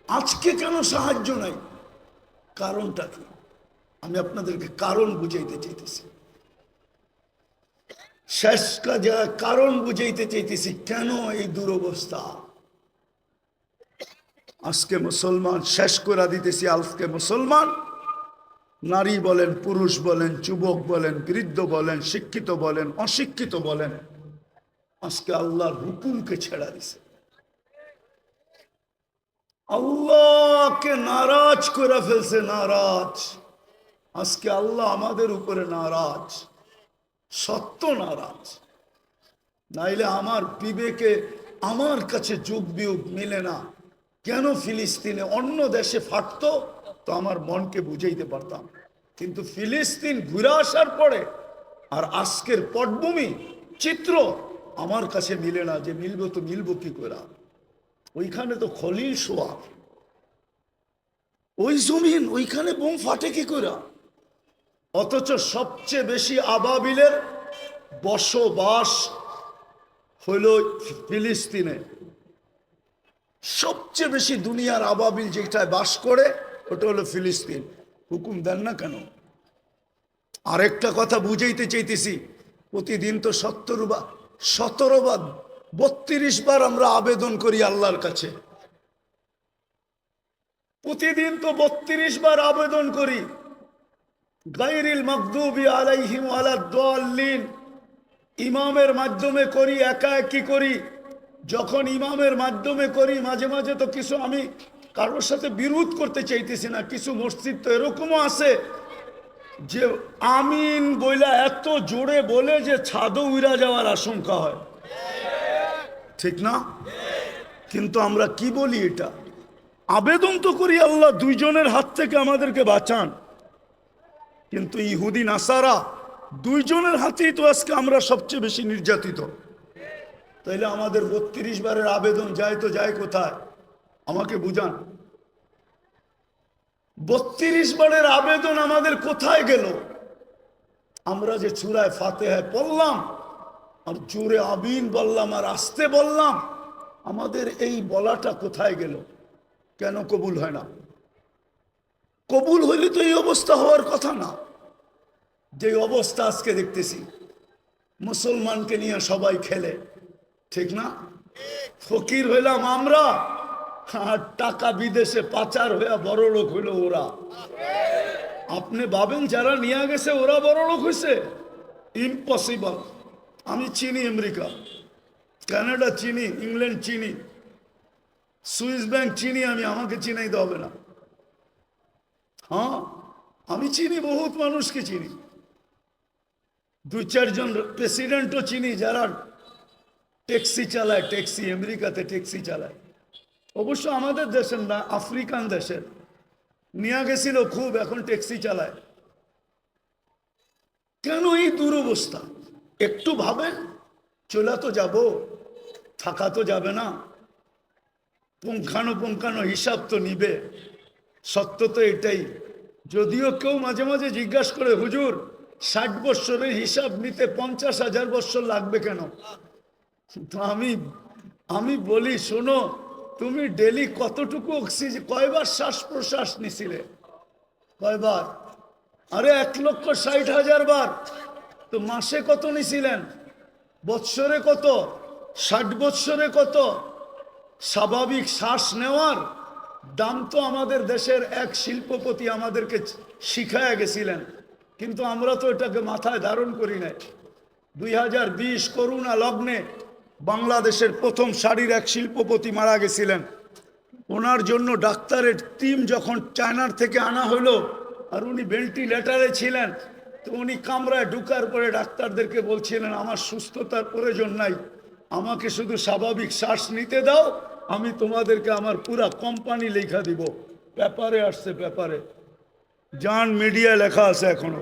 আজকে কেন সাহায্য নাই? কারণটা কি? আমি আপনাদেরকে কারণ বুঝাইতে চাইতেছি। শেষ কাজে কারণ বুঝাইতে চাইতেছি কেন এই দুরবস্থা। আজকে মুসলমান শেষ করে দিতেছি। আজকে মুসলমান নারী বলেন, পুরুষ বলেন, যুবক বলেন, বৃদ্ধ বলেন, শিক্ষিত বলেন, অশিক্ষিত বলেন, আজকে আল্লাহর হুকুমকে ছেড়া দিছে। আল্লাহকে নারাজ করে ফেলছে, নারাজ। আজকে আল্লাহ আমাদের উপরে নারাজ, সত্য নারাজ। নাইলে আমার বিবেকে, আমার কাছে যুগ বিয়োগ মিলে না। কেন ফিলিস্তিনে অন্য দেশে ফাটতো তো আমার মনকে বুঝাইতে পারতাম, কিন্তু ফিলিস্তিন ঘুরে আসার পরে আর আজকের পটভূমি চিত্র আমার কাছে মিলে না। যে মিলবো তো মিলবো কি করে? ওইখানে তো খলিল শোয়া, ওই জমিন, ওইখানে বোম ফাটে কি করে? অথচ সবচেয়ে বেশি আবাবিলের বসবাস হইল ফিলিস্তিনে। সবচেয়ে বেশি দুনিয়ার আবাবিল যেটায় বাস করে ওটা হলো ফিলিস্তিন। হুকুম দেন না কেন? আরেকটা কথা বুঝাইতে চাইতেছি। প্রতিদিন তো 17 বার 32 বার আমরা আবেদন করি আল্লাহর কাছে। প্রতিদিন তো 32 বার আবেদন করি, গায়রিল মাগদুবি আলাইহিম ওয়ালাদ-দাল্লিন। ইমামের মাধ্যমে করি, একা একই করি। যখন ইমামের মাধ্যমে করি, মাঝে মাঝে তো কিছু, আমি কারোর সাথে বিরোধ করতে চাইতেছি না, কিছু মসজিদ তো এরকমও আছে যে আমিন বইলা এত জোরে বলে যে ছাদও উড়া যাওয়ার আশঙ্কা হয়, ঠিক না? কিন্তু আমরা কি বলি? এটা আবেদন তো করি, আল্লাহ দুইজনের হাত থেকে আমাদেরকে বাঁচান। কিন্তু ইহুদি নাসারা দুইজনের হাতেই তো আজকে আমরা সবচেয়ে বেশি নির্যাতিত। তাইলে আমাদের 32 বারের আবেদন যায় তো যায় কোথায়? আমাকে বুঝান। 32 বারের আবেদন আমাদের কোথায় গেল? আমরা যে সূরা ফাতিহা পড়লাম আর জোরে আমিন বললাম আর আস্তে বললাম, আমাদের এই বলাটা কোথায় গেল? কেন কবুল হয় না? কবুল হইলে তো এই অবস্থা হওয়ার কথা না। যে অবস্থা আজকে দেখতেছি, মুসলমানকে নিয়ে সবাই খেলে, ঠিক না? ফকির হইলাম আমরা, আর টাকা বিদেশে পাচার হইয়া বড় লোক হইল ওরা। আপনি ভাবেন যারা নিয়ে গেছে ওরা বড় লোক হয়েছে? ইম্পসিবল। আমি চিনি আমেরিকা, কানাডা চিনি, ইংল্যান্ড চিনি, সুইস ব্যাংক চিনি। আমি, আমাকে চিনাইতে হবে না। হ্যাঁ, আমি চিনি, বহুত মানুষকে চিনি। 2-4 জন প্রেসিডেন্টও চিনি যারা ট্যাক্সি চালায়, ট্যাক্সি, আমেরিকাতে ট্যাক্সি চালায়। অবশ্য আমাদের দেশের না, আফ্রিকান দেশের। নিয়ে গেছিল খুব, এখন ট্যাক্সি চালায়। কেন এই দুরবস্থা? একটু ভাবেন। চলে তো যাব, থাকা তো যাবে না, পুঙ্খানো হিসাব তো নিবে। সত্য তো এটাই। যদিও কেউ মাঝে মাঝে জিজ্ঞাসা করে, হুজুর 60 বৎসরের হিসাব নিতে 50,000 বৎসর লাগবে কেন? তো আমি বলি, শোনো, তুমি ডেলি কতটুকু অক্সিজেন, কয়বার শ্বাস প্রশ্বাস নিছিলে? কয়বার? আরে 1,60,000 বার। তো মাসে কত নিছিলেন? বৎসরে কত? 60 বৎসরে কত? স্বাভাবিক শ্বাস নেওয়ার দাম তো আমাদের দেশের এক শিল্পপতি আমাদেরকে শিখায় গেছিলেন, কিন্তু আমরা তো এটাকে মাথায় ধারণ করি নাই। 2020 করোনা লগ্নে বাংলাদেশের প্রথম সারির এক শিল্পপতি মারা গেছিলেন। ওনার জন্য ডাক্তারের টিম যখন চায়নার থেকে আনা হলো, আর উনি ভেন্টিলেটারে ছিলেন, তো উনি কামরায় ঢুকার পরে ডাক্তারদেরকে বলছিলেন, আমার সুস্থতার প্রয়োজন নাই, আমাকে শুধু স্বাভাবিক শ্বাস নিতে দাও, আমি তোমাদেরকে আমার পুরা কোম্পানি লেখা দিব। পেপারে আসছে, পেপারে, জান মিডিয়ায় লেখা আছে এখনো।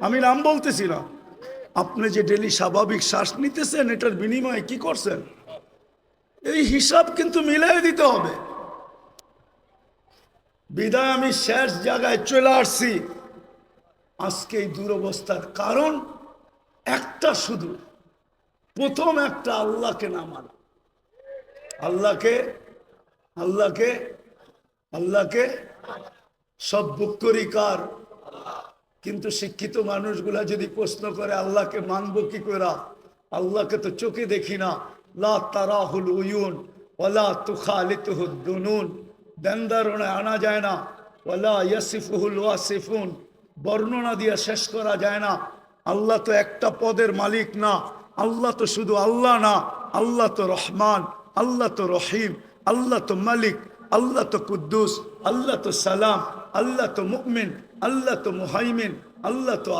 আমি নাম বলতেছি না। আপনি যে ডেলি স্বাভাবিক শ্বাস নিতেছেন, এটার বিনিময়ে কি করছেন? এই হিসাব কিন্তু মিলাই দিতে হবে। বিদায় আমি শেষ জায়গায় চলে আসছি। আজকে এই দুরবস্থার কারণ একটা, শুধু প্রথম একটা, আল্লাহকে না মানা। আল্লাহকে আল্লাহকে সব বুক করি কার? কিন্তু শিক্ষিত মানুষগুলা যদি প্রশ্ন করে আল্লাহকে মানবো কি করে, আল্লাহকে তো চোখে দেখি না, লা তারাহুল উয়ুন ওয়ালা তুখালিতুহু দুনুন, দেনদারণে আনা যায় না, ওয়ালা ইয়াসিফুহুল ওয়াসিফুন, বর্ণনা দিয়ে শেষ করা যায় না। আল্লাহ তো একটা পদের মালিক না, আল্লাহ তো শুধু আল্লাহ না, আল্লাহ তো রহমান, আল্লাহ তো রহিম, আল্লাহ তো মালিক, আল্লাহ তো কুদ্দুস, আল্লাহ তো সালাম, আল্লাহ তো মুমিন, আল্লাহ তো মুহাইমিন, আল্লাহ তো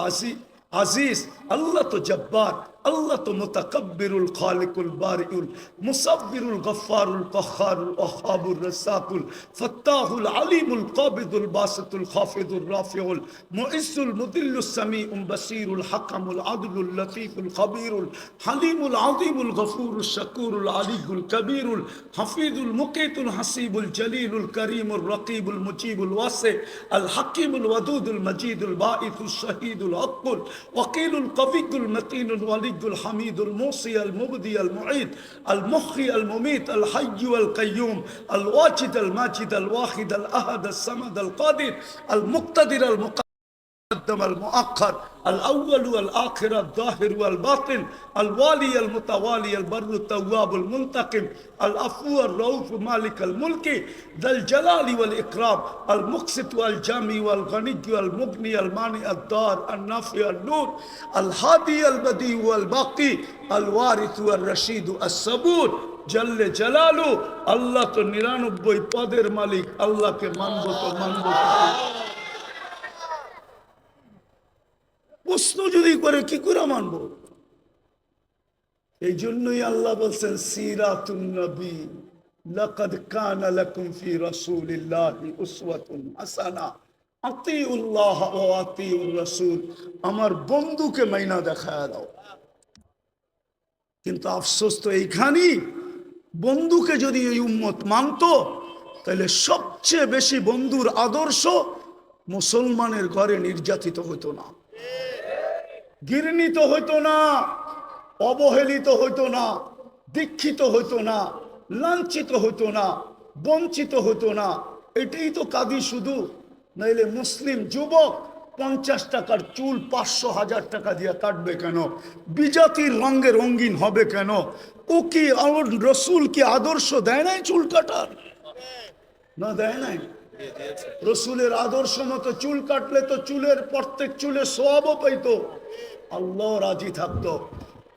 আজিজ, আল্লাহ তো জব্বার, আল্লাহ তো মুতাকাব্বিরুল খালিকুল বারিউল মুসাব্বিরুল গফফারুল কহ্হারুল ওয়াহ্হাবুর রাসাকুল ফাত্তাহুল আলিমুল কাবিদুল বাসিতুল খাফিদুর রাফিউল মুইসুল মুদিল্লুস সামিউল বাসিরুল হাকামুল আদলুল লতীফুল খবীরুল হালিমুল আযীমুল গফুরুশ শাকুরুল আলিয়ুল কবীরুল হাফিজুল মুকিতুল হাসিবুল জলিলুল করিমুর রকিবুল মুজিবুল ওয়াসি আল হাকিমুল ওয়াদুদুল মজিদুল বাঈসুশ শহীদুল হকুল ওয়াকিলুল কবিয়ুল মতিনুল ওয়ালি الحميد الموصي المبدي المعيد المحيي المميت الحي والقيوم الواجد الماجد الواحد الأحد الصمد القادر المقتدر المقدم المؤخر الأول والآخر الظاهر والباطن الوالي المتوالي البر التواب المنتقم العفو الرؤوف مالك الملك ذا الجلال والإكرام المقسط والجامي والغني والمغني المانع الدار النافع النور الهادي البديع والباقي الوارث والرشيد الصبور جل جلاله الله تو 99 পদের মালিক, আল্লাহকে মানবো তো মানবো। প্রশ্ন যদি করে কি করে মানবো? এই জন্যই আল্লাহ বলছেন সিরাতুন নবী লাকাদ কানা লাকুম ফি রাসূলিল্লাহি উসওয়াতুন হাসানাহ আতিউল্লাহ ওয়া আতিউর রাসূল, আমার বন্ধুকে মাইনা দেখায় দাও। কিন্তু আফসোস তো এইখানেই, বন্ধুকে যদি এই উম্মত মানতো তাহলে সবচেয়ে বেশি বন্ধুর আদর্শ মুসলমানের ঘরে নির্যাতিত হতো না, ঘৃণিত হইতো না, অবহেলিত হইতো না, দীক্ষিত হইতো না, লাঞ্ছিত হইতো না, বঞ্চিত হইতো না। এটাই তো কাঁদি শুধু। নাইলে মুসলিম যুবক 50 টাকার চুল 500,000 টাকা দিয়ে কাটবে কেন? বিজাতির রঙে রঙিন হবে কেন? ও কি রসুল কি আদর্শ দেয় নাই চুল কাটার? না দেয় নাই। রসুলের আদর্শ মতো চুল কাটলে তো চুলের প্রত্যেক চুলে সওয়াবও পাইতো, আল্লাহ রাজি থাকতো,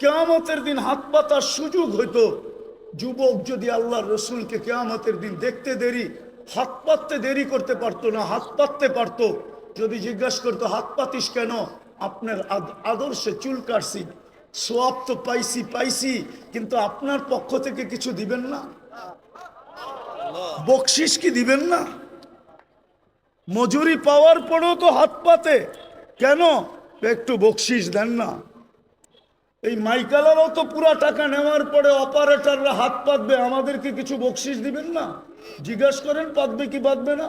কিয়ামতের দিন হাত পাতার সুযোগ হইতো। যুবক যদি আল্লাহর রসুলকে কিয়ামতের দিন দেখতে দেরি, হাত পাততে দেরি করতে পারতো না, হাত পাততে পারতো। যদি জিজ্ঞাসা করতো হাত পাতিস কেন? আপনার আদর্শে চুল কাটছি, সওয়াব তো পাইছি, কিন্তু আপনার পক্ষ থেকে কিছু দিবেন না? বকশিস কি দিবেন না? মজুরি পাওয়ার পরেও তো হাত পাতে কেন? একটু বকশিস দেন না। এই মাইকালারও তো পুরা টাকা নেওয়ার পরে অপারেটররা হাত পাতবে, আমাদেরকে কিছু বকশিস দিবেন না? জিজ্ঞাসা করেন পাতবে কি পাতবে না?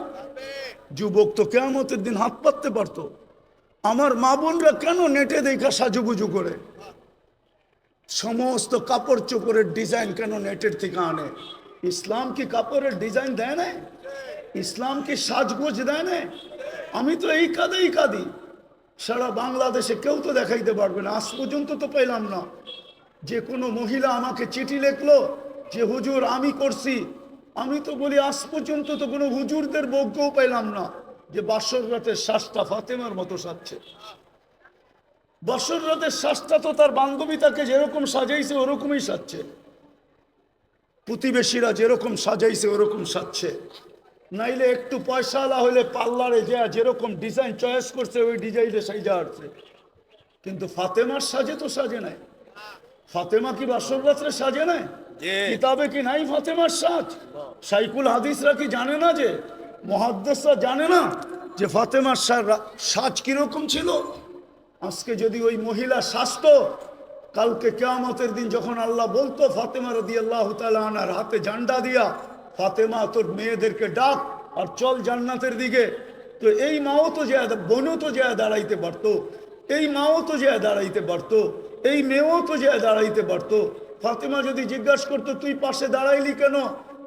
যুবক তো কিয়ামতের দিন হাত পাততে পারতো। আমার মা বোনরা কেন নেটে দেখা সাজুগুজু করে? সমস্ত কাপড় চোপড়ের ডিজাইন কেন নেটের থেকে আনে? ইসলাম কি কাপড়ের ডিজাইন দেয় না? ইসলাম কি সাজগোজ দেয় না? আমি তো এই কাঁদি, সারা বাংলাদেশে কেউ তো দেখাইতে পারবে না। আজ পর্যন্ত তো পেলাম না যে কোনো মহিলা আমাকে চিঠি লিখলো যে হুজুর আমি করছি। আমি তো বলি আজ পর্যন্ত তো কোনো হুজুরদের বউকেও পেলাম না যে বাসর রাতের শ্বাসটা ফাতেমার মতো সাজছে। বাসর রাতের শ্বাসটা তো তার বান্ধবী তাকে যেরকম সাজাইছে ওরকমই সাজছে, প্রতিবেশীরা যেরকম সাজাইছে ওরকম সাজছে। নাইলে একটু পয়সাওয়ালা হলে পার্লারে যেরকম ডিজাইন চয়েস করছে ওই ডিজাইনে সাজা আসছে। কিন্তু ফাতেমার সাজে তো সাজে নাই। ফাতেমা কি বাসর রাত্রে সাজে নাই? কিতাবে কি নাই ফাতেমার সাজ? শাইখুল হাদিসরা কি জানে না, যে মুহাদ্দিসরা জানে না যে ফাতেমার সাজ কিরকম ছিল? আজকে যদি ওই মহিলা সাজতো, কালকে কিয়ামতের দিন যখন আল্লাহ বলতো ফাতেমা রাদিয়াল্লাহু তাআলা আনহার হাতে ঝান্ডা দিয়া, ফাতেমা তোর মেয়েদেরকে ডাক আর চল জান্নাতের দিকে, তো এই মাও তো যে বোনও তো যে দাঁড়াইতে পারতো, এই মাও তো যে দাঁড়াইতে পারতো, এই মেয়েও তো যে দাঁড়াইতে পারতো। ফাতেমা যদি জিজ্ঞাসা করতো তুই পাশে দাঁড়াইলি কেন?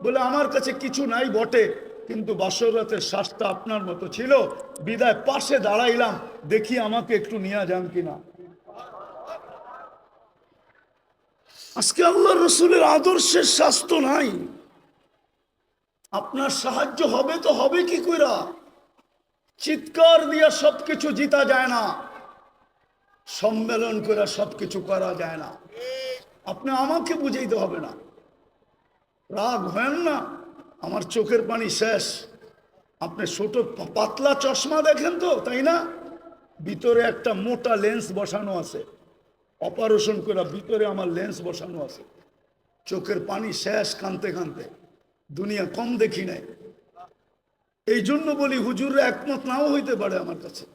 বলে আমার কাছে কিছু নাই বটে, কিন্তু বাসর রাতের শ্বাসটা আপনার মতো ছিল, বিদায় পাশে দাঁড়াইলাম, দেখি আমাকে একটু নিয়ে যান কিনা। আজকে আল্লাহ রসুলের আদর্শের স্বাস্থ্য নাই। আপনার সাহায্য হবে তো হবে কি কইরা? চিৎকার দিয়া সবকিছু জিতা যায় না, সম্মেলন করে সবকিছু করা যায় না। আপনি আমাকে বুঝাইতে হবে না, রাগ হেন না। আমার চোখের পানি শেষ। আপনি ছোট পাতলা চশমা দেখেন তো, তাই না? ভিতরে একটা মোটা লেন্স বসানো আছে, অপারেশন করে ভিতরে আমার লেন্স বসানো আছে। চোখের পানি শেষ, কানতে কানতে। দুনিয়া কম দেখি নাই। এই জন্য বলি হুজুররা একমত নাও হইতে পারে আমার কাছে।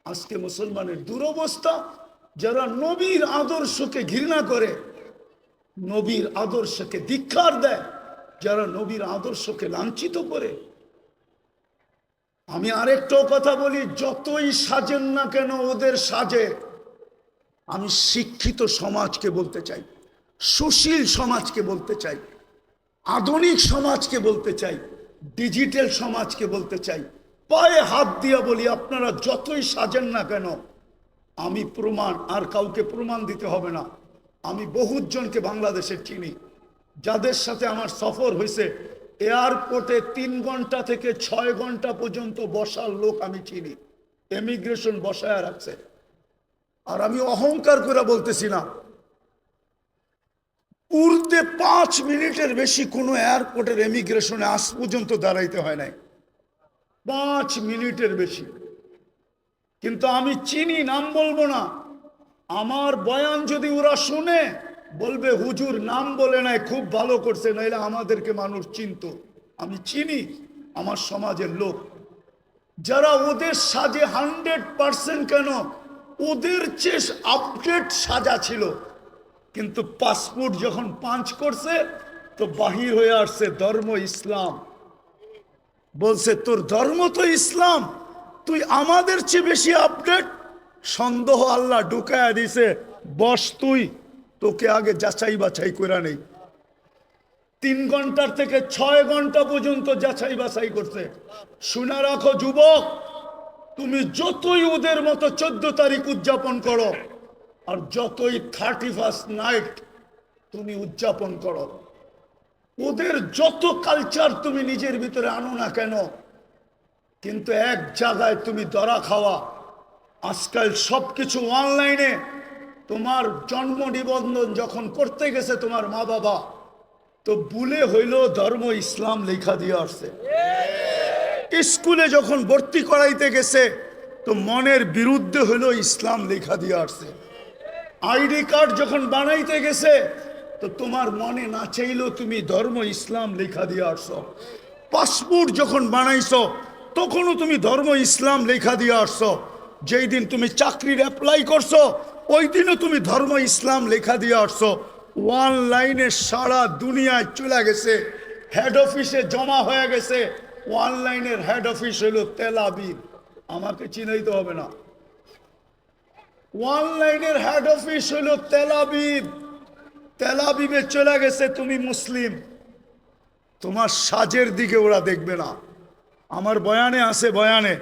আজকে মুসলমানের দুরবস্থা, যারা নবীর আদর্শকে ঘৃণা করে, নবীর আদর্শকে ধিক্কার দেয়, যারা নবীর আদর্শকে লাঞ্ছিত করে। আমি আরেকটাও কথা বলি, যতই সাজেন না কেন ওদের সাজে। আমি শিক্ষিত সমাজকে বলতে চাই, সুশীল সমাজকে বলতে চাই, আধুনিক সমাজকে বলতে চাই, ডিজিটাল সমাজকে বলতে চাই, পায়ে হাত দিয়ে বলি, আপনারা যতই সাজেন না কেন, আমি প্রমাণ, আর কাউকে প্রমাণ দিতে হবে না। আমি বহুত জনকে বাংলাদেশের চিনি, যাদের সাথে আমার সফর হয়েছে। এয়ারপোর্টে 3 ঘন্টা থেকে 6 ঘন্টা পর্যন্ত বসার লোক আমি চিনি, ইমিগ্রেশন বসায় রাখছে। আর আমি অহংকার করে বলতেছি না, উড়তে 5 মিনিটের বেশি কোনো এয়ারপোর্টের ইমিগ্রেশনে আজ পর্যন্ত দাঁড়াইতে হয় নাই, 5 মিনিটের বেশি। কিন্তু আমি চিনি, নাম বলবো না। আমার বয়ান যদি ওরা শুনে, বলবে হুজুর নাম বলে নাই, খুব ভালো করছে, নাইলে আমাদেরকে মানুষ চিনত। আমি চিনি আমার সমাজের লোক, যারা ওদের সাজে 100% কেন, ওদের চেয়ে আপডেট সাজা ছিল। কিন্তু পাসপোর্ট যখন পাঞ্চ করছে, তো বাহির হয়ে আসছে ধর্ম ইসলাম। বলছে তোর ধর্ম তো ইসলাম, তুই আমাদের চেয়ে বেশি আপডেট। সন্দেহ আল্লাহ ঢুকায়া দিছে, বস তুই, তোকে আগে যাচাই বাছাই করে নেই। 3 ঘন্টার থেকে 6 ঘন্টা পর্যন্ত যাচাই বাছাই করছে। শুনে রাখো যুবক, তুমি যতই ওদের মতো 14 তারিখ উদযাপন করো, আর যতই 31st নাইট তুমি উদযাপন করো, ওদের যত কালচার তুমি নিজের ভিতরে আনো না কেন, কিন্তু এক জায়গায় তুমি ধরা খাওয়া। আজকাল সবকিছু অনলাইনে। তোমার জন্ম নিবন্ধন যখন করতে গেছে তোমার মা বাবা, তো ভুলে হইল ধর্ম ইসলাম লেখা দিয়ে আসছে। স্কুলে যখন ভর্তি করাইতে গেছে, তো মনের বিরুদ্ধে হইল ইসলাম লেখা দিয়ে আসছে। আইডি কার্ড যখন বানাইতে গেছে, তো তোমার মনে না চাইলেও তুমি ধর্ম ইসলাম লেখা দিয়ে আসছো। পাসপোর্ট যখন বানাইছো, তখনও তুমি ধর্ম ইসলাম লেখা দিয়ে আসছো। যেই দিন তুমি চাকরির অ্যাপ্লাই করছো, ওই দিনও তুমি ধর্ম ইসলাম লেখা দিয়ে আসছো। অনলাইনে সারা দুনিয়ায় চলে গেছে, হেড অফিসে জমা হয়ে গেছে। অনলাইনের হেড অফিস হলো তেল আবিব, আমাকে চিনাইতে হবে না। অনলাইনের হেড অফিস হলো তেল আবিব। তেল আবিবে চলে গেছে, তুমি মুসলিম, তোমার সাজের দিকে ওরা দেখবে না। আমার বয়ানে আছে, বয়ানে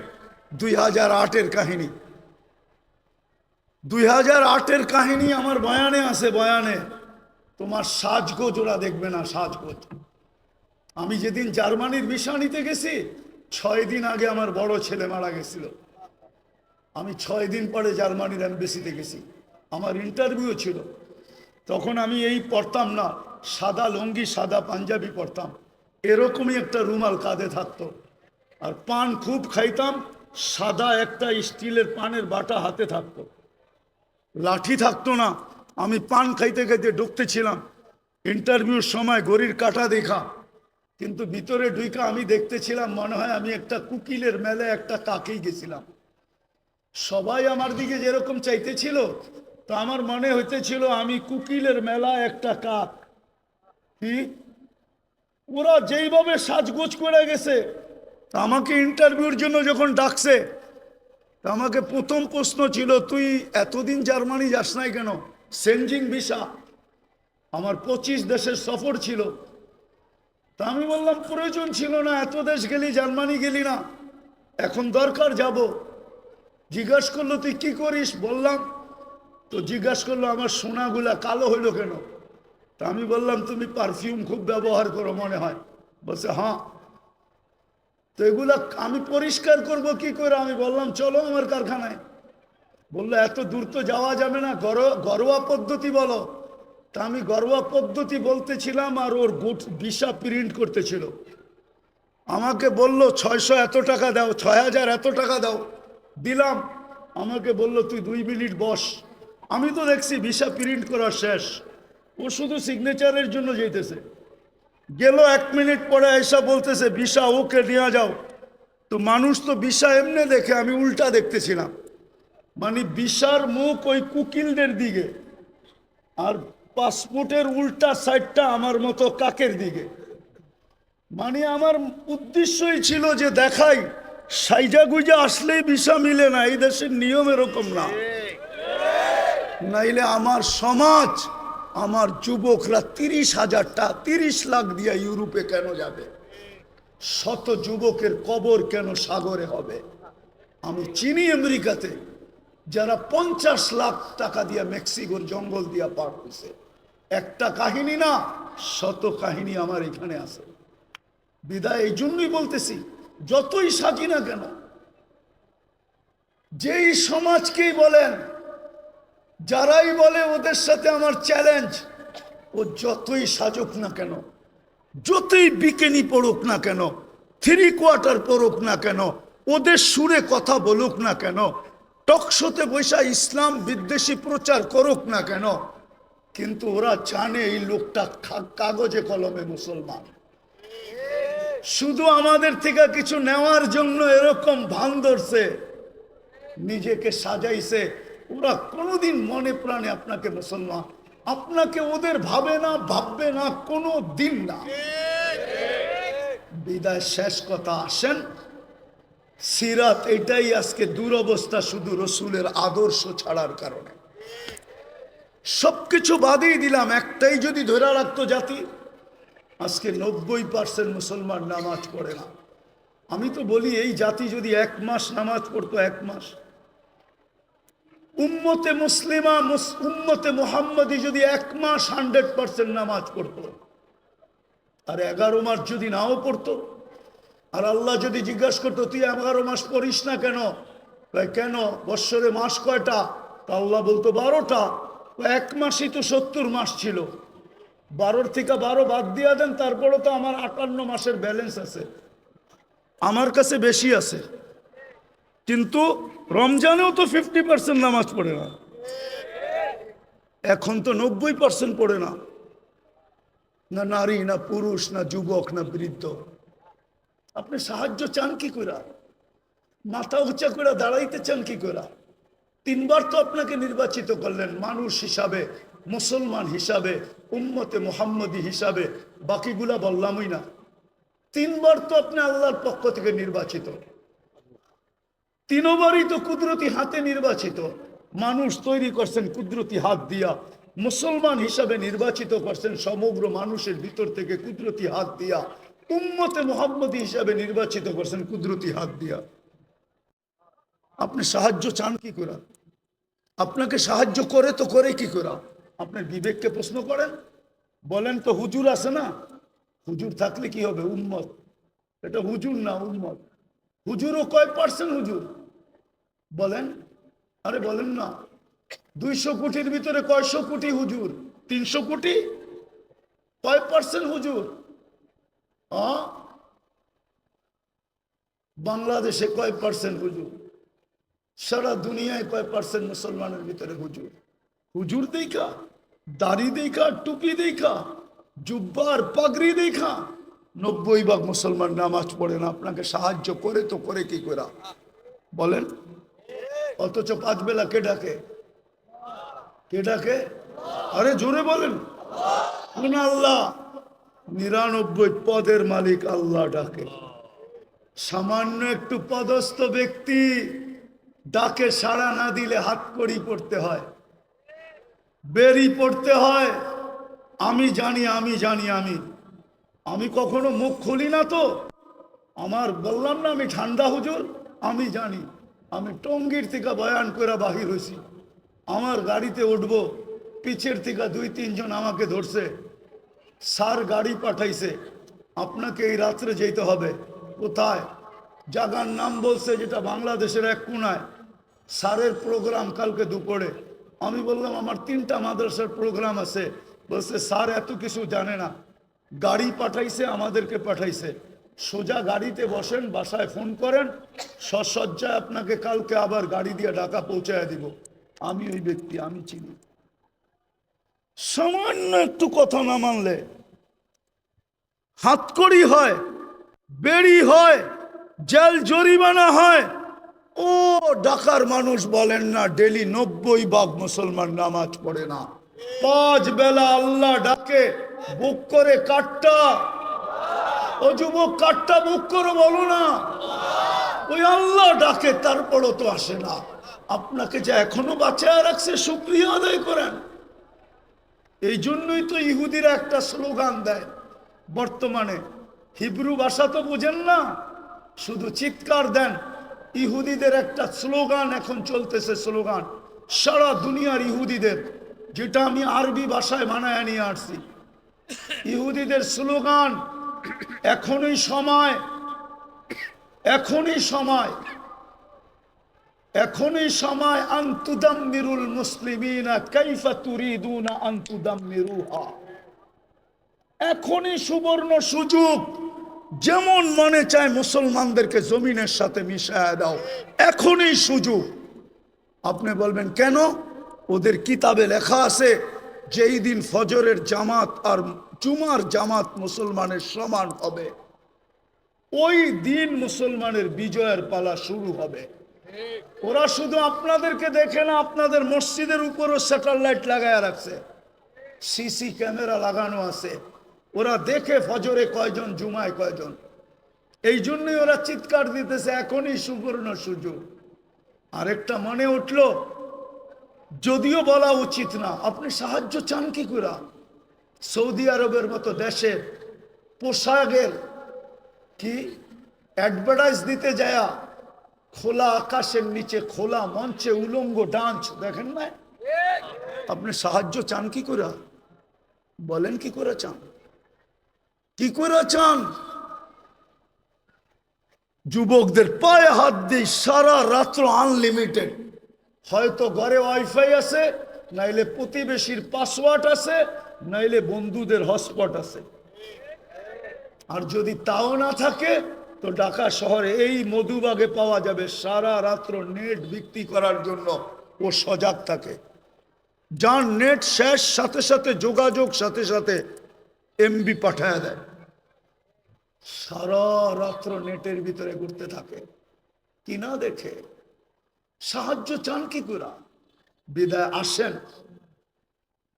2008-এর কাহিনী, 2008-এর কাহিনী আমার বয়ানে আছে, বয়ানে। তোমার সাজগোজ ওরা দেখবে না, সাজগোজ। আমি যেদিন জার্মানির ভিসা নিতে গেছি, 6 দিন আগে আমার বড় ছেলে মারা গেছিল। আমি 6 দিন পরে জার্মানির এমবেসিতে গেছি, আমার ইন্টারভিউ ছিল। তখন আমি এই পরতাম না, সাদা লুঙ্গি সাদা পাঞ্জাবি পরতাম, এরকমই একটা রুমাল কাঁধে থাকতো। আর পান খুব খাইতাম, সাদা একটা স্টিলের পানের বাটা হাতে থাকতো, লাঠি থাকতো না। আমি পান খাইতে খাইতে ঢুকতেছিলাম। ইন্টারভিউর সময় ঘড়ির কাঁটা দেখা, কিন্তু ভিতরে ঢুইকা আমি দেখতেছিলাম মনে হয় আমি একটা কুকিলের মেলে একটা কাকেই গেছিলাম। সবাই আমার দিকে যেরকম চাইতেছিল, তো আমার মনে হইতেছিল আমি কুকিলের মেলা একটা কাক। কি ওরা যেইভাবে সাজগোজ করে গেছে, তা আমাকে ইন্টারভিউর জন্য যখন ডাকছে, তা আমাকে প্রথম প্রশ্ন ছিল, তুই এতদিন জার্মানি যাস নাই কেন? সেনজিং ভিসা, আমার 25 দেশের সফর ছিল। তা আমি বললাম প্রয়োজন ছিল না, এত দেশ গেলি, জার্মানি গেলি না, এখন দরকার যাব। জিজ্ঞাসা করলো তুই কি করিস, বললাম। তো জিজ্ঞাসা করলো আমার সোনাগুলা কালো হইলো কেন? তা আমি বললাম তুমি পারফিউম খুব ব্যবহার করো মনে হয়। বলছে হ্যাঁ। তো এগুলা আমি পরিষ্কার করব কি করে? আমি বললাম চলো আমার কারখানায়। বললো এত দূর তো যাওয়া যাবে না, ঘরোয়া পদ্ধতি বলো। তা আমি ঘরোয়া পদ্ধতি বলতেছিলাম, আর ওর ভিসা প্রিন্ট করতেছিল। আমাকে বলল 600 এত টাকা দাও, 6000 এত টাকা দাও। দিলাম। আমাকে বলল তুই 2 মিনিট বস। আমি তো দেখছি ভিসা প্রিন্ট করা শেষ, ও শুধু সিগনেচারের জন্য যেতেছে। গেল 1 মিনিট পরে এসা বলতেছে ভিসা ওকে নিয়ে যাও। তো মানুষ তো ভিসা এমনি দেখে, আমি উল্টা দেখতেছিলাম। মানে ভিসার মুখ ওই কুকিলদের দিকে, আর পাসপোর্টের উল্টা সাইডটা আমার মতো কাকের দিকে। মানে আমার উদ্দেশ্যই ছিল যে দেখাই সাইজা গুইজা আসলেই ভিসা মিলে না, এই দেশের নিয়ম এরকম না। নাইলে আমার সমাজ, আমার যুবকরা 30 লাখ দিয়ে ইউরোপে কেন যাবে? শত যুবকের কবর কেন সাগরে হবে? আমি চিনি আমেরিকাতে যারা 50 লাখ টাকা দিয়ে মেক্সিকোর জঙ্গল দিয়া পার হয়েছে। একটা কাহিনী না, শত কাহিনী আমার এখানে আছে। বিদায় এই জন্যই বলতেছি, যতই সাজি না কেন, যেই সমাজকেই বলেন, যারাই বলে ওদের সাথে আমার চ্যালেঞ্জ, ও যতই সাজুক না কেন, যতই বিকেনি পড়ুক না কেন, 3 কোয়ার্টার পড়ুক না কেন, ওদের সুরে কথা বলুক না কেন, টকশোতে বৈশা ইসলাম বিদ্বেষী প্রচার করুক না কেন, কিন্তু ওরা জানে এই লোকটা কাগজে কলমে মুসলমান। শুধু আমাদের থেকে কিছু নেওয়ার জন্য এরকম ভান ধরছে, নিজেকে সাজাইছে। ওরা কোনোদিন মনে প্রাণে আপনাকে মুসলমান, আপনাকে ওদের ভাববে না কোনো দিন না। বিদায় শেষ কথা, আসেন সিরাত। এটাই আজকে দুরবস্থা, শুধু রসুলের আদর্শ ছাড়ার কারণে। সবকিছু বাদই দিলাম, একটাই যদি ধরে রাখতো জাতি, আজকে 90% মুসলমান নামাজ পড়ে না। আমি তো বলি এই জাতি যদি 1 মাস নামাজ পড়তো, 1 মাস, উম্মতে মুসলিমা উম্মতে মুহাম্মদী যদি 1 মাস 100% নামাজ পড়তো, আর 11 মাস যদি নাও পড়তো, আর আল্লাহ যদি জিজ্ঞাসা করতো তুই 11 মাস পড়িস না কেন, কেন বৎসরে মাস কয়টা? তা আল্লাহ বলতো 12টা। 1 মাসই তো 70 মাস ছিল, 12 থেকে 12 বাদ দিয়া দেন, তারপরে তো আমার 58 মাসের ব্যালেন্স আছে, আমার কাছে বেশি আছে। কিন্তু রমজানেও তো 50% নামাজ পড়ে না, এখন তো 90% পড়ে না, না নারী, না পুরুষ, না যুবক, না বৃদ্ধ। আপনি সাহায্য চান কি করে? মাথা উঁচা করে দাঁড়াইতে চান কি করে? 3 বার তো আপনাকে নির্বাচিত করলেন মানুষ হিসাবে, মুসলমান হিসাবে, উম্মতে মুহাম্মদী হিসাবে, বাকিগুলা বললামই না। 3 বার তো আপনি আল্লাহর পক্ষ থেকে নির্বাচিত, 3 বারই তো কুদরতি হাতে নির্বাচিত। মানুষ তৈরি করছেন কুদরতি হাত দিয়া, মুসলমান হিসাবে নির্বাচিত করছেন সমগ্র মানুষের ভিতর থেকে কুদরতি হাত দিয়া, উম্মতে মুহাম্মদী হিসাবে নির্বাচিত করছেন কুদরতি হাত দিয়া। আপনি সাহায্য চান কি করে? আপনাকে সাহায্য করে তো করে কি করে? আপনার বিবেককে প্রশ্ন করেন, বলেন তো হুজুর আছে না, হুজুর থাকলে কি হবে? উম্মত। এটা হুজুর না, উম্মত। হুজুরও কয় পার্সেন্ট হুজুর বলেন? আরে বলেন না। 200 কোটির ভিতরে কয়শো কোটি হুজুর? 300 কোটি। কয় পার্সেন্ট হুজুর? বাংলাদেশে কয় পার্সেন্ট হুজুর? সারা দুনিয়ায় কয় পার্সেন্ট মুসলমানের ভিতরে হুজুর? হুজুর দেখা, দাড়ি দেখা, টুপি দেখা, জুব্বার পাগড়ি দেখা 90% মুসলমান নামাজ পড়ে না। আপনাকে সাহায্য করে তো করে কি করে বলেন? অথচ 5 বেলা কে ডাকে? কে ডাকে? আরে জোরে বলেন। কোন আল্লাহ? 99 পদের মালিক আল্লাহ ডাকে। সামান্য একটু পদস্থ ব্যক্তি ডাকে সাড়া না দিলে হাত কড়ি পড়তে হয়, বেরি পড়তে হয়। আমি জানি, আমি জানি, আমি আমি কখনো মুখ খুলি না তো। আমার বললাম না আমি ঠান্ডা হুজুর, আমি জানি। আমি টঙ্গীর থেকে বয়ান করে বাহির হয়েছি, আমার গাড়িতে উঠবো, পিছের থেকে 2-3 জন আমাকে ধরছে, স্যার গাড়ি পাঠাইছে, আপনাকে এই রাত্রে যেতে হবে। কোথায়? জায়গার নাম বলছে যেটা বাংলাদেশের এক কোনায়। স্যারের প্রোগ্রাম কালকে দুপুরে। আমি বললাম আমার 3টা মাদ্রাসার প্রোগ্রাম আছে। বলছে স্যার এত কিছু জানে না, গাড়ি পাঠাইছে, আমাদেরকে পাঠাইছে, সোজা গাড়িতে বসেন, বাসায় ফোন করেন, সসজ্জায় আপনাকে কালকে আবার গাড়ি দিয়ে ঢাকা পৌঁছায় দিব। আমি ওই ব্যক্তি, আমি চিনি। সামান্য একটু কথা না মানলে হাতকড়ি হয়, বেড়ি হয়, জেল জরিমানা হয়। ও ঢাকার মানুষ বলেন না ডেলি 90 ভাগ মুসলমান নামাজ পড়ে না, 5 বেলা আল্লাহ ডাকে, বুক করে কাটটা। ও যুবক, কাটটা বুক করে বলো না, ওই আল্লাহ ডাকে, তারপরও তো আসে না। আপনাকে যে এখনো বাঁচায় রাখছে, শুকরিয়া আদায় করেন। এই জন্যই তো ইহুদিরা একটা স্লোগান দেয় বর্তমানে। হিব্রু ভাষা তো বুঝেন না, শুধু চিৎকার দেন। ইহুদিদের একটা স্লোগান এখন চলতেছে, স্লোগান সারা দুনিয়ার ইহুদিদের, যেটা আমি আরবি ভাষায় বানায় নিয়ে আসছি। ইহুদিদের স্লোগান, এখনই সময়, এখনই সময়, এখনই সময়, আনতুদাম্মিরুল মুসলিমিনা কাইফা তুরিদুনা আনতুদাম্মিরুহা। এখনই সুবর্ণ সুযোগ, যেমন মনে চায় মুসলমানদেরকে জমিনের সাথে মিশায় দাও, এখনই সুযোগ। আপনি বলবেন কেন? ওদের কিতাবে লেখা আছে যেই দিন ফজরের জামাত আর জুমার জামাত মুসলমানের সমান হবে, ওই দিন মুসলমানের বিজয়ের পালা শুরু হবে। ওরা শুধু আপনাদেরকে দেখে না, আপনাদের মসজিদের উপরও স্যাটেলাইট লাগায় রাখছে, সিসি ক্যামেরা লাগানো আছে। ওরা দেখে ফজরে কয়জন, জুমায় কয়জন। এই জন্যই ওরা চিৎকার দিতেছে এখনই সুবর্ণ সুযোগ। আরেকটা মনে উঠল, যদিও বলা উচিত না, আপনি সাহায্য চান কি করে? সৌদি আরবের মতো দেশে পোশাকের কি অ্যাডভার্টাইজ দিতে যায়, খোলা আকাশের নিচে খোলা মঞ্চে উলঙ্গ ডান্স দেখেন না? আপনি সাহায্য চান কি করে? বলেন কি করে চান? কি করে চান? যুবকদের পায়ে হাত দিয়ে সারা রাত্র আনলিমিটেড, হয়তো ঘরে ওয়াইফাই আছে, নাইলে প্রতিবেশীর পাসওয়ার্ড আছে, নাইলে বন্ধুদের হটস্পট আছে। আর যদি তাও না থাকে তো ঢাকা শহরে এই মধুবাগে পাওয়া যাবে, সারা রাত্র নেট বিক্রি করার জন্য ও সজাগ থাকে। যার নেট শেষ, সাথে সাথে যোগাযোগ, সাথে সাথে এমবি পাঠায় দেয়, সারা রাত্র নেটের ভিতরে ঘুরতে থাকে। কিনা দেখে সাহায্য চান কি করে? বিদায় আসেন,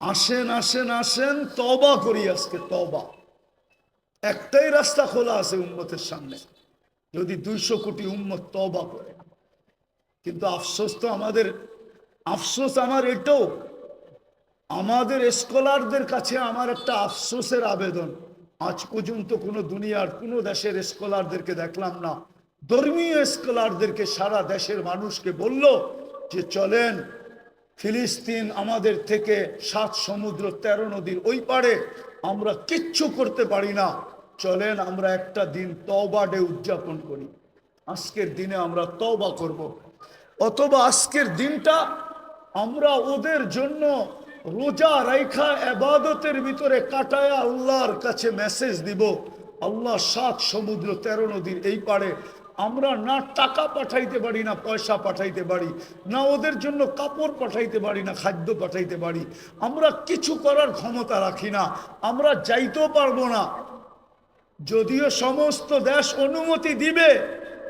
আসেন, আসেন, আসেন, তওবা করি আজকে, তওবা। একটাই রাস্তা খোলা আছে উম্মতের সামনে, যদি 200 কোটি উম্মত তওবা করে। কিন্তু আফসোস তো আমাদের, আফসোস আমার এটাও, আমাদের স্কলারদের কাছে আমার একটা আফসোসের আবেদন, আজ পর্যন্ত কোনো দুনিয়ার কোনো দেশের স্কলারদেরকে দেখলাম না, ধর্মীয় স্কলারদেরকে সারা দেশের মানুষকে বলল যে চলেন ফিলিস্তিন আমাদের থেকে 7 সমুদ্র 13 নদীর ওই পারে, আমরা কিচ্ছু করতে পারি না, চলেন আমরা একটা দিন তওবা ডে উদযাপন করি। আজকের দিনে আমরা তওবা করব, অথবা আজকের দিনটা আমরা ওদের জন্য রোজা রাইখা ইবাদতের ভিতরে কাটায় আল্লাহর কাছে মেসেজ দিব, আল্লাহ 7 সমুদ্র 13 নদীর এই পারে আমরা না টাকা পাঠাইতে পারি, না পয়সা পাঠাইতে পারি, না ওদের জন্য কাপড় পাঠাইতে পারি, না খাদ্য পাঠাইতে পারি, আমরা কিছু করার ক্ষমতা রাখি না, আমরা যাইতেও পারবো না। যদিও সমস্ত দেশ অনুমতি দিবে,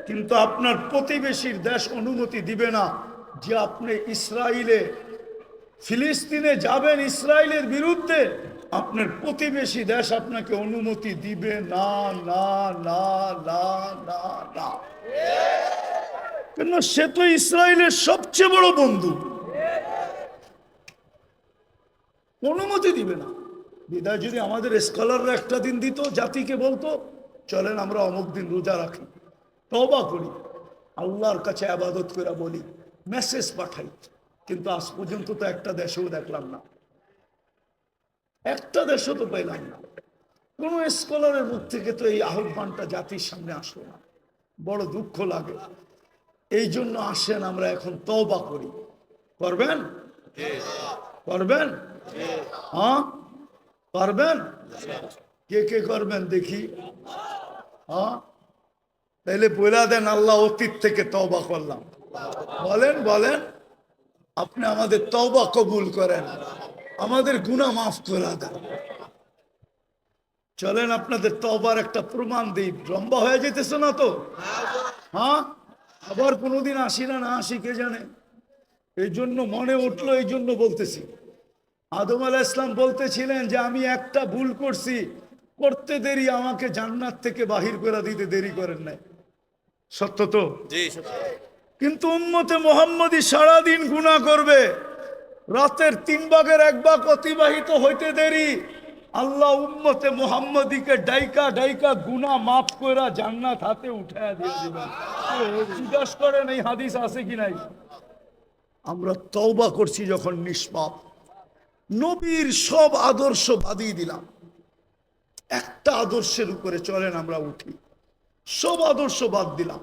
কিন্তু আপনার প্রতিবেশীর দেশ অনুমতি দিবে না যে আপনি ইসরায়েলে, ফিলিস্তিনে যাবেন ইসরায়েলের বিরুদ্ধে, আপনার প্রতিবেশী দেশ আপনাকে অনুমতি দিবে না, না, না, না, না, না। কেন? সে তো ইসরায়েলের সবচেয়ে বড় বন্ধু, অনুমতি দিবে না। বিদায় যদি আমাদের স্কলাররা একটা দিন দিত, জাতিকে বলতো চলেন আমরা অমুক দিন রোজা রাখি, তওবা করি, আল্লাহর কাছে আবাদত করে বলি, মেসেজ পাঠাই। কিন্তু আজ পর্যন্ত তো একটা দেশেও দেখলাম না, একটা দেশও তো পেলাম না। কোন স্কলারের মুখ থেকে তো এই আহ্বানটা জাতির সামনে আসলো না। বড় দুঃখ লাগে। এই জন্য আসেন আমরা এখন তওবা করি। করবেন? করবেন? হ্যাঁ করবেন? কে কে করবেন দেখি? হ্যাঁ তাইলে বলে দেন, আল্লাহ অতীত থেকে তওবা করলাম। বলেন বলেন, আপনি আমাদের তওবা কবুল করেন, আমাদের গুনাহ মাফ করে দেন। চলেন আপনাদের তওবার একটা প্রমাণ দিই। লম্বা হয়ে যেতেছে না তো? হ্যাঁ আবার কোনোদিন আসি না না আসি কে জানে। এই জন্য মনে উঠলো, এই জন্য বলতেছি। আদম আলাইহিস সালাম বলতেছিলেন যে আমি একটা ভুল করছি, করতে দেরি, আমাকে জান্নাত থেকে বাহির করে দিতে দেরি করেন নাই। সত্য তো? কিন্তু উম্মতে মুহাম্মদী সারাদিন গুনাহ করবে, রাতের 3 ভাগের 1 ভাগ অতিবাহিত হইতে দেরি, আল্লাহ উম্মতে মুহাম্মদীকে ডাইকা ডাইকা গুনাহ মাফ কইরা জান্নাত হাতে উঠায়া দিয়ে দিবেন। জিজ্ঞাসা করেন এই হাদিস আছে কি নাই? আমরা তওবা করছি যখন নিষ্পাপ, নবীর সব আদর্শ বাদিয়ে দিলাম, একটা আদর্শের উপরে চলেন আমরা উঠি, সব আদর্শ বাদ দিলাম।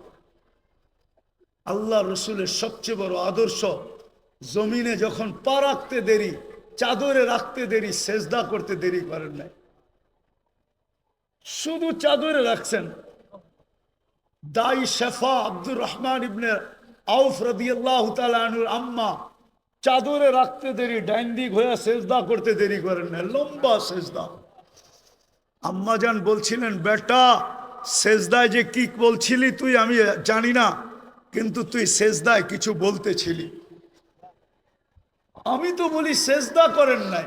আল্লাহ রসুলের সবচেয়ে বড় আদর্শ, জমিনে যখন পা রাখতে দেরি, চাদরে রাখতে দেরি, সেজদা করতে দেরি করেন নাই, শুধু চাদরে রাখছেন। দাই শেফা আব্দুর রহমান ইবনে আউফ রাদিয়াল্লাহু তাআলা আনহুর আম্মা চাদরে রাখতে দেরি, ডাইন দিক হয়ে সেজদা করতে দেরি করেন না, লম্বা সেজদা। আম্মা জান বলছিলেন, বেটা সেজদায় যে কি বলছিলি তুই আমি জানি না, কিন্তু তুই সেজদায় কিছু বলতেছিলি। আমি তো বলি সেজদা করেন নাই।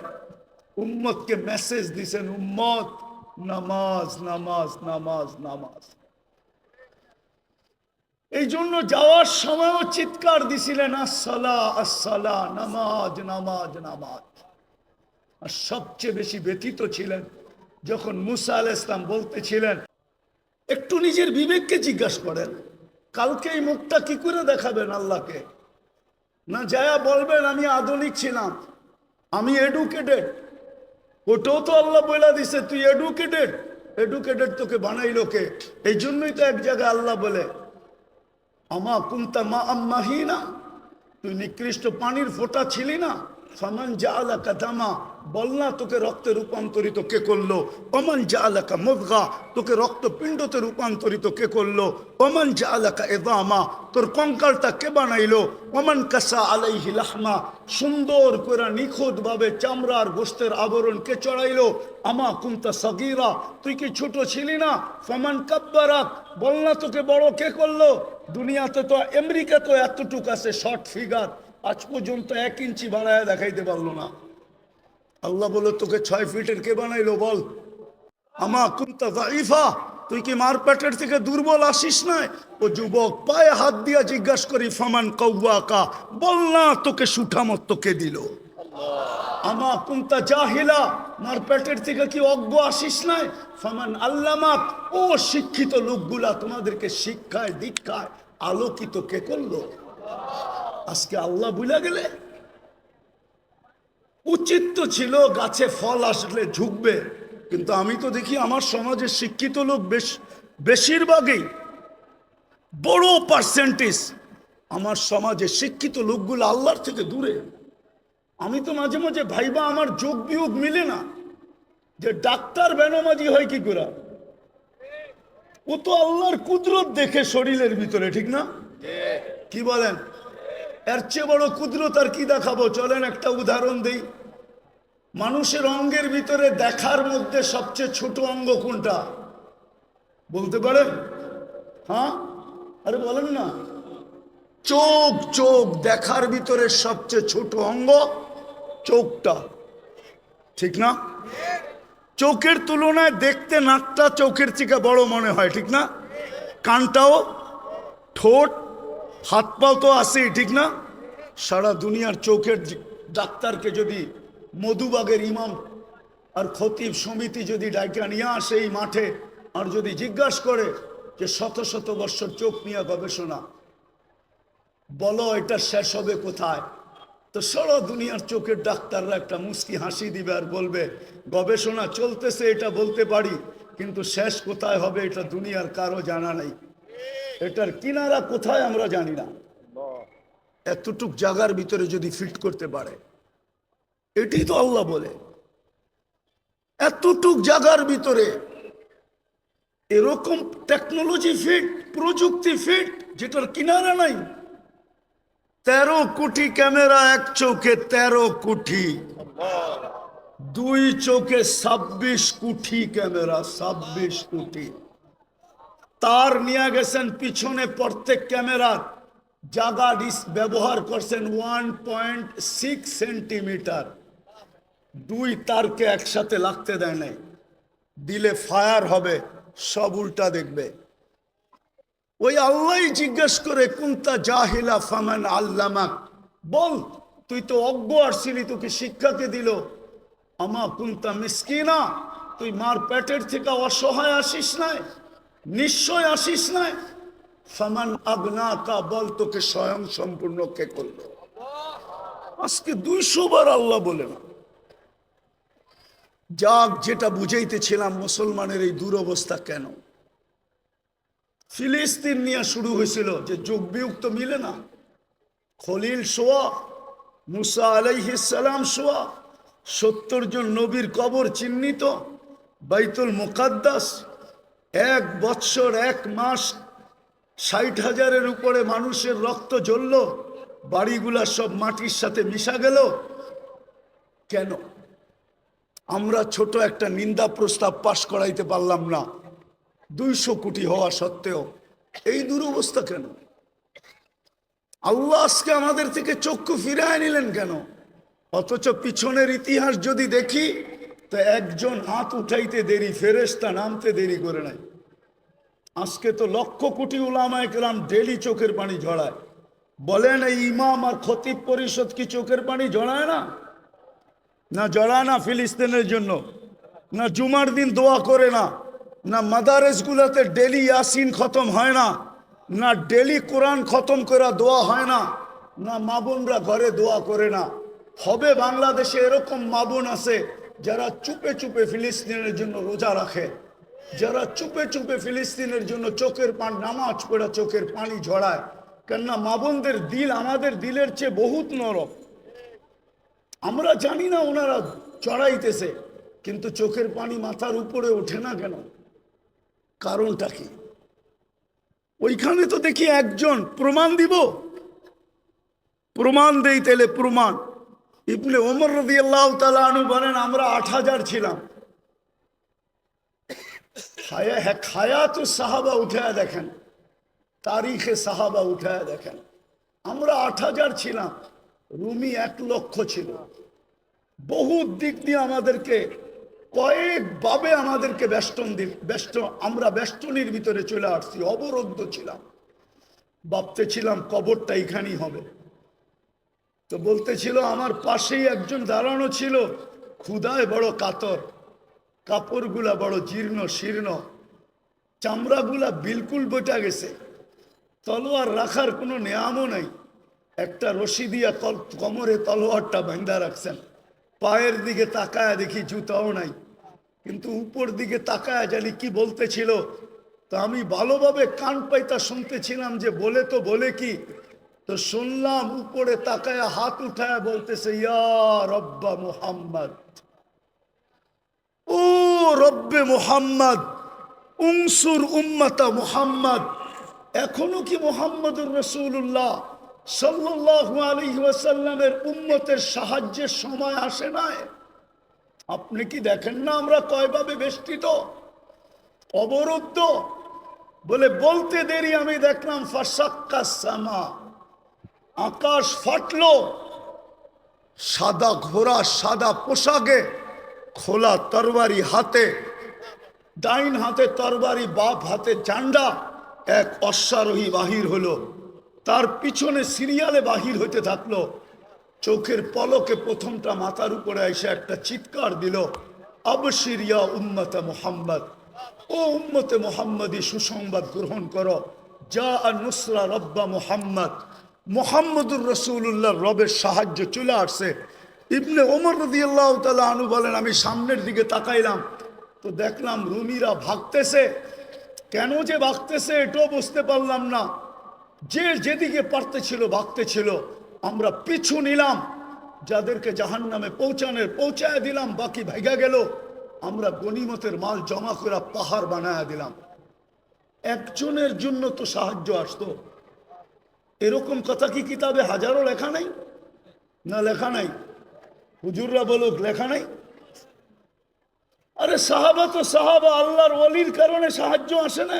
উম্মতকে মেসেজ দিছেন, উম্মত নামাজ নামাজ নামাজ নামাজ। এই জন্য যাওয়ার সময়ও চিৎকার দিছিলেন, আসসালা আসসালা, নামাজ নামাজ নামাজ। আর সবচেয়ে বেশি ব্যথিত ছিলেন যখন মুসা আলাইহিস সালাম বলতেছিলেন, একটু নিজের বিবেককে জিজ্ঞাসা করেন, কালকে এই মুখটা কি করে দেখাবেন আল্লাহকে? না যায়া বলবেন আমি আধুনিক ছিলাম, আমি এডুকেটেড। ওটাও তো আল্লাহ বলে দিছে তুই এডুকেটেড। এডুকেটেড তোকে বানাইলো কে? এই জন্যই তো এক জায়গায় আল্লাহ বলে, আমা কুনতা মা আম্মাহিনা, তুই নিকৃষ্ট পানির ফোঁটা ছিলি না। ফামান জাআলাকা দামা, বল না তোকে রক্তে রূপান্তরিত কে করলো? ওমান জাআলাকা মুদগা, তোকে রক্তপিণ্ডতে রূপান্তরিত কে করলো? ওমান জাআলাকা ইযামা, তোর কঙ্কালটা কে বানাইলো? ওমান কাসা আলাইহি লাহমা, সুন্দর করে নিখুঁতভাবে চামড়ার গোশতের আবরণ কে চড়াইলো? আমা কুনতা সাগীরা, তুই কি ছোট ছিলি না? ফামান কাব্বারাক, বল না তোকে বড় কে করলো? দুনিয়াতে তো আমেরিকা তো এতটুক আছে শর্ট ফিগার, আজ পর্যন্ত 1 ইঞ্চি বাড়ায় দেখাইতে পারলো না। আল্লাহ বলে তোকে 6 ফিটের কে বানাইলো বল? আমা কুনতা যায়ীফা, তুই কি মার পেটের থেকে দুর্বল আসিস না? ও যুবক পায়ে হাত দিয়া জিজ্ঞাসা করি, ফামান কাওয়াকা, বল না তোকে সুঠামত কে দিল? আমা কুনতা জাহিলা, মার পেটের থেকে কি অজ্ঞ আসিস নাই? ফামান আল্লামাক, ও শিক্ষিত লোকগুলা তোমাদেরকে শিক্ষায় দীক্ষায় আলোকিত কে করলো? আজকে আল্লাহ ভুলে গেলে? উচিত তো ছিল গাছে ফল আসলে ঝুঁকবে, কিন্তু আমি তো দেখি আমার সমাজে শিক্ষিত লোক বেশিরভাগই, বড় পার্সেন্টেজ আমার সমাজে শিক্ষিত লোকগুলো আল্লাহর থেকে দূরে। আমি তো মাঝে মাঝে ভাইবা আমার যোগ বিয়োগ মিলে না, যে ডাক্তার বেনামাজি হয় কি করে? ও তো আল্লাহর কুদরত দেখে শরীরের ভিতরে, ঠিক না? কি বলেন? এর চেয়ে বড় কুদরত আর কি দেখাবো? চলেন একটা উদাহরণ দেই। মানুষের অঙ্গের ভিতরে দেখার মধ্যে সবচেয়ে ছোট অঙ্গ কোনটা বলতে পারেন? হ্যাঁ আরে বলেন না। চোখ। চোখ দেখার ভিতরে সবচেয়ে ছোট অঙ্গ চোখটা, ঠিক না? চোখের তুলনায় দেখতে নাকটা চোখের থেকে বড় মনে হয়, ঠিক না? কানটাও, ঠোঁট, হাত পাও তো আছেই, ঠিক না? সারা দুনিয়ার চোখের ডাক্তারকে যদি মধুবাগের ইমাম আর খতিব সমিতি যদি ডাইকা নিয়ে আসে এই মাঠে, আর যদি জিজ্ঞাসা করে যে শত শত বৎসর চোখ নিয়ে গবেষণা, বলো এটা শেষ হবে কোথায়? তো সারা দুনিয়ার চোখের ডাক্তাররা একটা মুস্কি হাসি দিবে আর বলবে গবেষণা চলতেছে, এটা বলতে পারি, কিন্তু শেষ কোথায় হবে এটা দুনিয়ার কারো জানা নাই। এটার কিনারা কোথায় আমরা জানি না। এতটুক জায়গার ভিতরে যদি ফিট করতে পারে, এটি তো আল্লাহ বলে, এতটুক জায়গার ভিতরে এরকম টেকনোলজি ফিট, প্রযুক্তি ফিট, যেটার কিনারা নাই। 13 কোটি ক্যামেরা এক চোখে, 13 কোটি, দুই চোখে 26 কোটি ক্যামেরা, 26 কোটি। তার নিয়ে গেছেন পিছনে, প্রত্যেক ক্যামেরার জায়গা ব্যবহার করছেন 1.6 সেন্টিমিটার। দুই তারকে একসাথে লাগতে দেয় নাই, দিলে ফায়ার হবে, সব উল্টা দেখবে। ওই আল্লাহ জিজ্ঞেস করে কুনতা জাহিলা ফামান আল্লামাক, বল তুই তো অজ্ঞ আসছিলি, তোকে শিক্ষাকে দিল। আমা কুনতা মিসকিনা, তুই মার পেটের থেকে অসহায় আসিস নাই, নিশ্চয় আসিস নাই। ফামান আগনাকা, বল তোকে স্বয়ং সম্পূর্ণ কে করলো? আজকে 200 বার আল্লাহ বলে না। যাক, যেটা বুঝাইতেছিলাম, মুসলমানের এই দুরবস্থা কেন? ফিলিস্তিন নিয়ে শুরু হয়েছিল যে যুগ বিয়োগ তো মিলে না। খলিল সোয়া, মুসা আলাইহিস সালাম সোয়া, 70 জন নবীর কবর চিহ্নিত, বাইতুল মুকাদ্দাস 1 বৎসর 1 মাস 60,000-এর উপরে মানুষের রক্ত ঝরল, বাড়িগুলা সব মাটির সাথে মিশা গেল। কেন? আমরা ছোট একটা নিন্দা প্রস্তাব পাশ করাইতে পারলাম না, 200 কোটি হওয়া সত্ত্বেও। এই দুরবস্থা কেন? আল্লাহ আজকে আমাদের থেকে চক্ষু ফিরায় নিলেন কেন? অথচ পিছনের ইতিহাস যদি দেখি, তো একজন হাত উঠাইতে দেরি, ফেরেশতা নামতে দেরি করে নাই। আজকে তো লক্ষ কোটি উলামায়ে কেরাম ডেলি চোখের পানি ঝরায়। বলেন এই ইমাম আর খতিব পরিষদ কি চোখের পানি ঝরায় না? না জড়ায় না ফিলিস্তিনের জন্য? না জুমার দিন দোয়া করে না? না মাদারেসগুলোতে ডেলি ইয়াসিন খতম হয় না? না ডেলি কোরআন খতম করা দোয়া হয় না? না মা বোনরা ঘরে দোয়া করে না? হবে বাংলাদেশে এরকম মা বোন আছে যারা চুপে চুপে ফিলিস্তিনের জন্য রোজা রাখে, যারা চুপে চুপে ফিলিস্তিনের জন্য চোখের পানি, নামাজ পড়া চোখের পানি ঝরায়। কেননা মা বোনদের দিল আমাদের দিলের চেয়ে বহুত নরম। আমরা জানি না ওনারা চড়াইতেছে, কিন্তু চোখের পানি মাথার উপরে ওঠে না কেন? কারণটা কি? ওইখানে তো দেখি একজন, প্রমাণ দিব, প্রমাণ দেই তেলে প্রমাণ। ইবনে ওমর রাদিয়াল্লাহু তাআলা আনহু বলেন, আমরা 8000 ছিলাম। হায়াতু সাহাবা উঠায় দেখেন, তারিখে সাহাবা উঠায় দেখেন, আমরা 8000 ছিলাম, রুমি 1 লক্ষ ছিল। বহুত দিক দিয়ে আমাদেরকে কয়েকভাবে আমাদেরকে আমরা বেষ্টনীর ভিতরে চলে আসছি, অবরুদ্ধ ছিলাম। ভাবতেছিলাম কবরটা এখানেই হবে। তো বলতেছিল, আমার পাশেই একজন দাঁড়ানো ছিল, ক্ষুধায় বড় কাতর, কাপড়গুলা বড় জীর্ণ শীর্ণ, চামড়াগুলা বিলকুল বইটা গেছে, তলোয়ার রাখার কোনো নেয়ামও নাই। একটা রশি দিয়া কোমরে তলোয়ারটা বাঁধা রাখছেন। পায়ের দিকে তাকায় দেখি জুতাও নাই, কিন্তু উপর দিকে তাকায় জানি কি বলতেছিল। তো আমি ভালোভাবে কান পাইতা শুনতেছিলাম যে বলে তো বলে কি। তো শুনলাম উপরে তাকায় হাত উঠায় বলতেছে, ইয়া রব্বা মুহাম্মদ, ও রব্বে মুহাম্মদ, উনসুর উম্মতা মুহাম্মদ। এখনো কি মুহাম্মদুর রাসূলুল্লাহ সাল্লাল্লাহু আলাইহি ওয়াসাল্লামের উম্মতের সাহায্যের সময় আসে নাই? আপনি কি দেখেন না আমরা কয়ভাবে বেষ্টিত, অবরুদ্ধ? বলে বলতে দেরি আমি দেখলাম ফাসাক্কাস সামা, আকাশ ফাটলো। সাদা ঘোড়া, সাদা পোশাকে, খোলা তরবারি হাতে, ডাইন হাতে তরবারি, বাপ হাতে ঝান্ডা, এক অশ্বারোহী বাহির হলো। তার পিছনে সিরিয়ালে বাহির হইতে থাকলো। চোখের পলকে প্রথমটা মাথার উপরে এসে একটা চিৎকার দিল, আবশির ইয়া উম্মতে মুহাম্মদ, ও উম্মতে মুহাম্মদী সুসংবাদ গ্রহণ করো, যা নুসরা রব্বা মুহাম্মদ, মুহাম্মদুর রাসূলুল্লাহ রবের সাহায্য চলে আসছে। ইবনে ওমর রাদিয়াল্লাহু তাআলা আনহু বলেন, আমি সামনের দিকে তাকাইলাম তো দেখলাম রুমিরা ভাগতেছে। কেন যে ভাগতেছে এটাও বুঝতে পারলাম না। যে যেদিকে পারতেছিল ভাগতেছিল, আমরা পিছু নিলাম, যাদেরকে জাহান্নামে পৌঁছায় দিলাম, বাকি ভাইগা গেল। আমরা গনিমতের মাল জমা করে পাহাড় বানায় দিলাম। একজনের জন্য তো সাহায্য আসতো, এরকম কথা কি কিতাবে হাজারো লেখা নাই? না লেখা নাই? হুজুররা বলুক লেখা নাই? আরে সাহাবা তো সাহাবা, আল্লাহর ওয়ালির কারণে সাহায্য আসে না?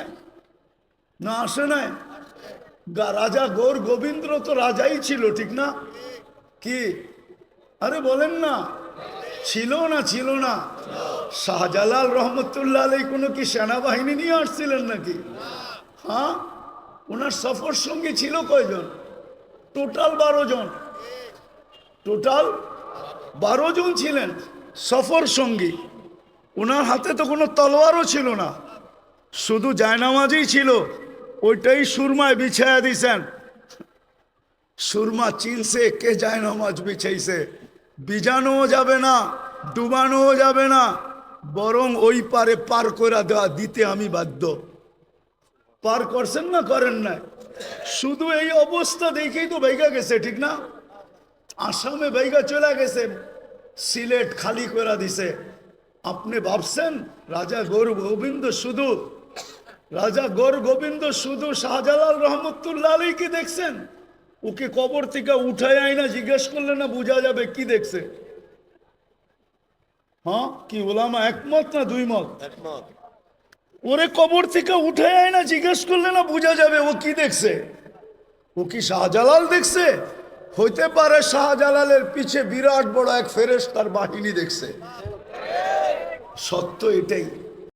না আসে না? রাজা গৌর গোবিন্দ তো রাজাই ছিল, ঠিক না? কি আরে বলেন না, ছিল না? ছিল না? শাহজালাল রহমতুল্লাহ আলাই কোনো কি সেনাবাহিনী নিয়ে আসছিলেন নাকি? হ্যাঁ, ওনার সফর সঙ্গী ছিল কয়জন? টোটাল 12 জন। টোটাল 12 জন ছিলেন সফর সঙ্গী। ওনার হাতে তো কোনো তলোয়ারও ছিল না, শুধু জায়নামাজই ছিল, ওইটাই সুরমায় বিছায়া দিছেন। সুরমা চিনছে কে জায়নামাজ বিছাইছে। বিজানোও যাবে না, ডুবানোও যাবে না, বরং ওই পারে পার করে দেওয়া দিতে আমি বাধ্য। পার করছেন না করেন না? শুধু এই অবস্থা দেখেই তো বাইগা গেছে, ঠিক না? আসামে বাইগা চলে গেছে, সিলেট খালি করে দিছে। আপনি ভাবছেন রাজা গৌর গোবিন্দ শুধু শাহজালাল রহমতুল্লাহ আলাইকে দেখছেন? ওকে কবর থেকে উঠায় আইনা জিজ্ঞেস করলে না বোঝা যাবে কি দেখছে? হ্যাঁ, কি ওলামা একমত না দুই মত? ওরে কবর থেকে উঠায় আইনা জিজ্ঞেস করলে না বোঝা যাবে ও কি দেখছে? ও কি শাহজালাল দেখছে? হইতে পারে শাহজালালের পিছে বিরাট বড় এক ফেরেশতার বাহিনী দেখছে। সত্য এটাই।